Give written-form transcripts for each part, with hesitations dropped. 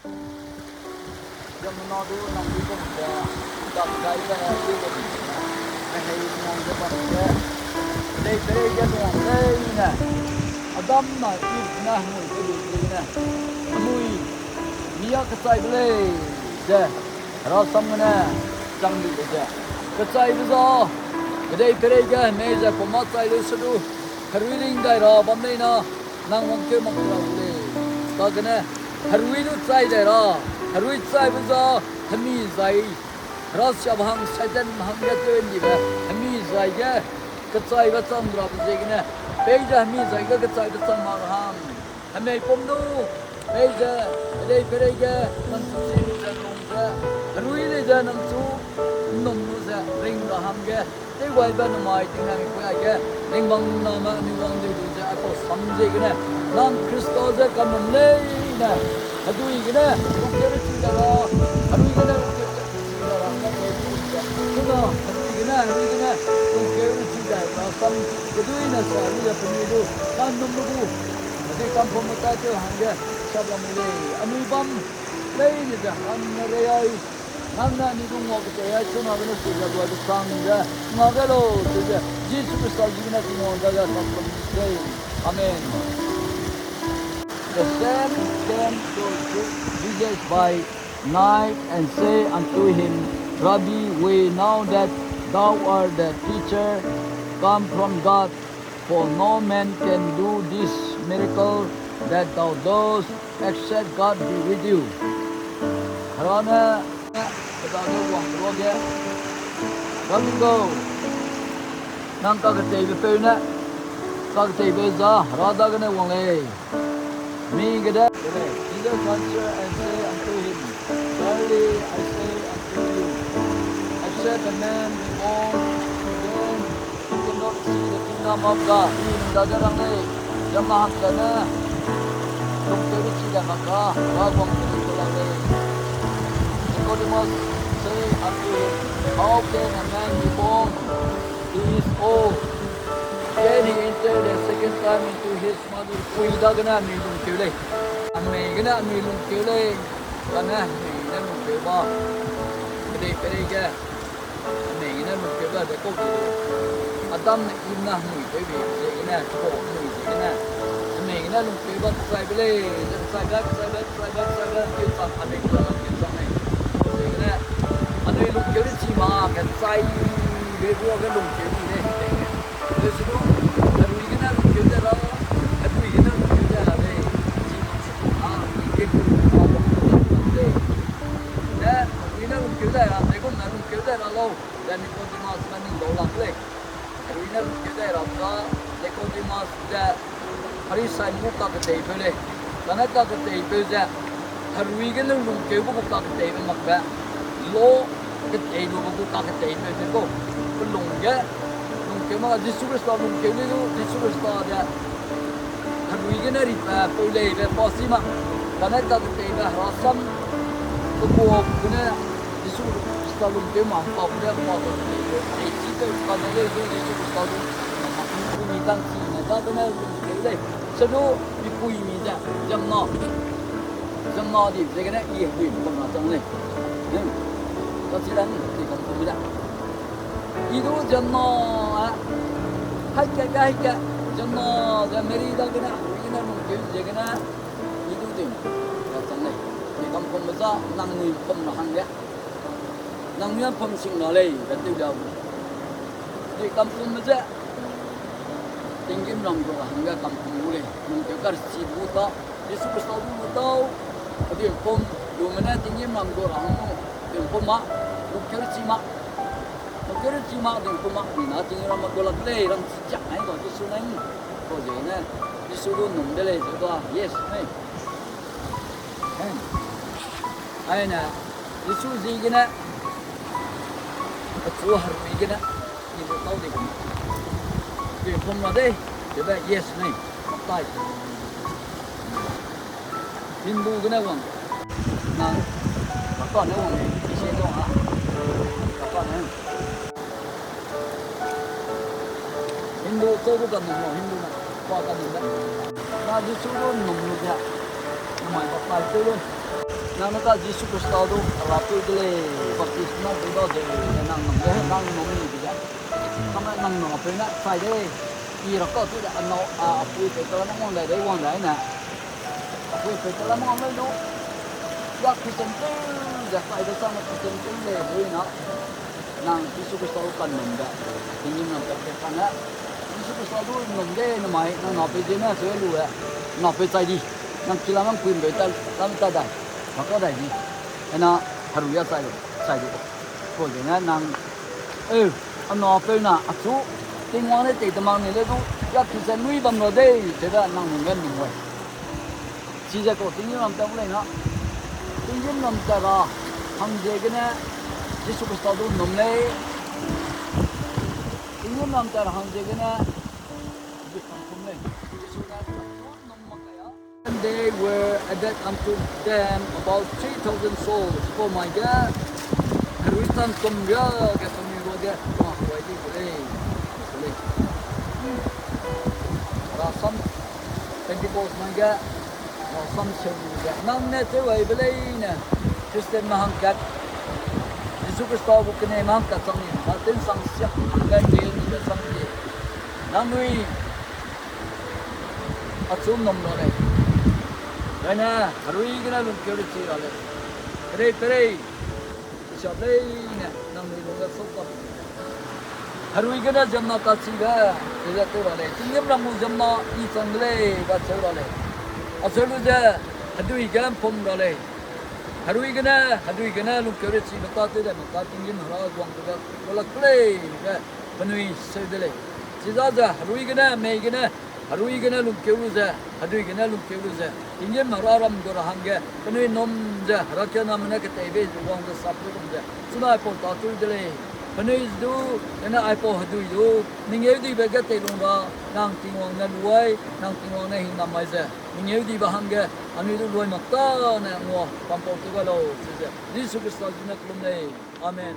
Jam na do nang di ko ba dak dai ba di ko hay nang de ba de dei dei ga no dei na adam na if na mu ko di na amui niya ka sai ble de ra sam na chang di de ka sai bu zo dei dei ga me ja ko ma sai lu su du harwiling dai ra bam nei na nang mong ke mong ra le ka ga na harwi lu sai dai ra harwi sai bu zo hami zai ras sha bhang sajan bhang ga ten di ba hami zai ga ka sai ba chang ra bu je ga pe ja hami zai ga ka sai ba chang ma ham hami pom du pe ja dei pe ga man su ji ja long ja harwi le ja nam chu nom nu ja ring ra ham ga dei wai ba na mai ting na ko ai ga ning bang na ma ni bang de du ja ko sam je ga nam Christo ja kam le na adui gina ukere chidara adui gina ukere chidara kuno adui gina ukere chidara sam adui na sari ya punidu kan numbu ade kam phomata che hangge sabamule anui bam lei ni ja an re ai nang na ni dung ngok che ai chuna gina sida dua du sang ja ngagalo je Jesus Christ gina tino daga sam dei amen. The same came to Jesus by night and say unto him, Rabbi, we know that thou art the teacher come from God, for no man can do this miracle that thou dost, except God be with you. Harana, Rabbi go. Nang kagatay bepe na, kagatay beza, rada gane wangay. Me gada, Jesus answered and say unto him, Verily I say unto you, except a man be born again, he cannot see the kingdom of God. Dadarang ay, yamahak ka na, kung terichi ka maka, wagwang terichi lang ay. Nicodemus say unto him, how can a man be born? He is old. Then he entered the second time into his mother's womb. Dagana mi lung kile, ame gana mi lung kile, kana mi na lung kile. Pere ga, ame gana lung kile de ko. Adam na imna mi baby, gana ko mi gana. Ame gana lung kile sai bele, sai ga kita ame ko lang kita mai. Gana, ame lung kile chi ma kan sai be ko ga lung kile ni. Lepas itu, adui kita kita dah, adui kita kita dah le, ini kita dan kita kita dah, mereka nak kita dah lalu dan mereka di mas mana dolar le, adui kita dah apa, mereka di mas dah hari saya muka kita itu le, karena kita itu je, adui kita buka kita itu makba, lo kita itu buka kita itu tu, belum je. Kema Jesus Christ lung keu ni Jesus Christ dia harui gena ri pa pole be posima kana ta te ba rasam ko ko gena Jesus Christ lung keu ma pa dia ma ko ai chi te ka le Jesus Christ lung ni tang chi na ta na keu le sadu bi pui mi ja jam no di je gena i hui ko na tang le ta chi dan ti kan ko mi da itu jannah, hajjah jannah, dan merida kena, ini mungkin jekena itu tu, macam ni. Di kampung besar, nangui pom nahang dia, nangui pom sing nalai, betul dah. Di kampung besar, tinggi nanggu hangga kampung mulai, mungkin kerja buta, di suku tahu buta, di pom, di mana tinggi nanggu hangga, di pom mak, bukan cima. Kira cima dengan kumak ni, nanti orang magolak le, orang sejak ni kau tu sunai, kau je ni suruh nom dele, tu yes ni, ay na, suruh si gina, suruh hari gina, ni tu tahu dek, ni pun ada, jadi yes ni, makai, Hindu gina bang, nang, apa ni bang, di sini tu apa ni? Hindu tu bukan nama Hindu nak, bukan nama. Nadi suruh nombor dia, nama apa itu? nang naka Yesus Kristus do rapi dele baptisma do de nang nang nomi dia kama nang no pe na sai de i ro ko tu da no a pu pe to na mong dai wang dai na pu pe to la mong mai do ya ki sen tu da sai da sang ki sen tu le hui na nang Yesus Kristus kan nom da ini nang pe kan na Yesus Kristus do nom de na mai nang no pe de na se lu ya no pe sai di nang kila mang kuin be ta ta dai maka dai ni ena haru ya sai di ko de na nang no pe na achu ting wang le te tamang ni le du ya ki san nui bam no de te da nang ngen ni wai chi ja ko ting nam ta le na ting nam ta ra hang je ge na Yesu Kristus do nom le ting nam ta ra hang je ge na bi kam kum le Yesu na nom ma ka ya and they were added unto them about 3,000 souls. Oh my God! Haruitan kumya ke pemilu dia wah wajib boleh. Rasam Pentecost manga rasam semuanya. Nang ne tu wajib boleh na. Kristen mahangkat. Yesus Kristus bukan mahangkat sangi. Natin sang siap kan dia ni sangi. Namui atsum nom lore. Karena harui kena lungkir ciri ale. Pere. Siapai na nang ni lugar sokap. Harui kena jamna kaciga. Ia tu ale. Tinggal namu jamna i sangle kacu ale. Asal je hadui kena pom ale. Harui kena lungkir ciri betul tu dah. Maka tinggal hara guang tu dah. Kalau play ke penui sedele. Cizaja harui kena mei kena. Harui kena lungkir je. Hadui kena lungkir je. Tinggal mararam dorahangge. Penui nom je. Rakyat namanya ketebe guang tu sapru je. Sunai pun tatul je. Penui tu kena aipo hadui tu. Ningeu di bagat telungba. Nang tingwang na luai. Nang tingwang na hinamai je. Ningeu di bahangge. Anu tu luai makta na ngua. Pampau tu kalau. Yesus Kristus jinak lumne. Amen.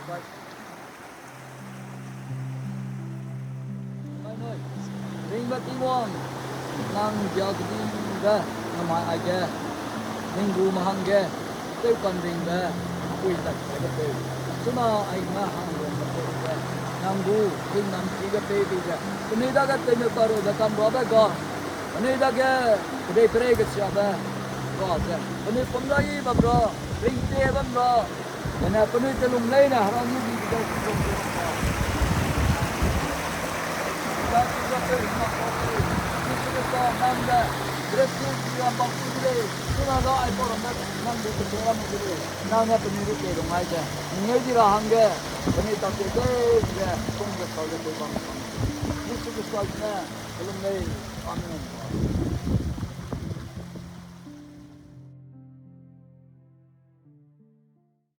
Right. Mai noi. Ring bat iwang. Nang dia gdi ba. Nama aga. Ring gu mahang ge. Teu kan ring ba. Ui tak ga pe. Suna ai ma hang ro ba. Nang gu ring nam ti ga pe bi ga. Kuni da ga te me paro da kam ba ba ga. Kuni da ga de pre ga sia ba. Ga se. Kuni pom da yi ba bro. Ring te ba bro. Kena kuni te lum lai na harang ni bi ga ko. Da ti ga pe ma ko. Ni ko nam da. Dressing dia bangku dia. Suna ga ai por anda nang de ke ram dia. Nang na pe ni ru ke dong ai ja. Ni di ra hang ge. Kuni ta ke ge kong ga sa ge bang. Ni su ko sa na. Lum lai. Amen.